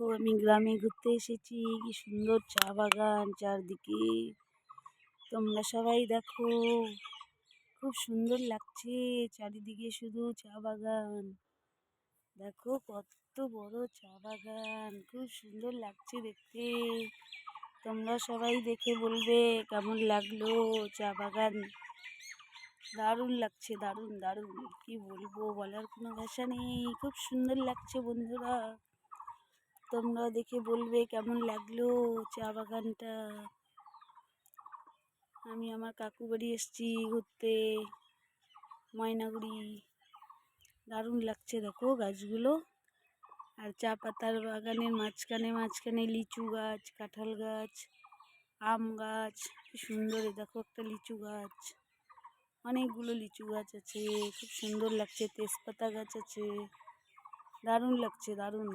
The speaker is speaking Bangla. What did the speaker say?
দেখো আমি গ্রামে ঘুরতে এসেছি, কি সুন্দর চা বাগান চারদিকে। তোমরা সবাই দেখো, খুব সুন্দর লাগছে, চারিদিকে শুধু চা বাগান। দেখো কত বড় চা বাগান, খুব সুন্দর লাগছে দেখতে। তোমরা সবাই দেখে বলবে কেমন লাগলো চা বাগান। দারুণ লাগছে, দারুণ দারুণ, কি বলবো, বলার কোনো ভাষা নেই। খুব সুন্দর লাগছে বন্ধুরা, তোমরা দেখে বলবে কেমন লাগলো চা বাগানটা। আমি আমার কাকু বাড়ি এসেছি ঘুরতে, ময়নাগুড়ি। দারুণ লাগছে দেখো গাছগুলো, আর চা পাতার বাগানের মাঝখানে মাঝখানে লিচু গাছ, কাঁঠাল গাছ, আম গাছ, কি সুন্দর। দেখো একটা লিচু গাছ, অনেকগুলো লিচু গাছ আছে, খুব সুন্দর লাগছে। তেজপাতা গাছ আছে, দারুণ লাগছে, দারুণ।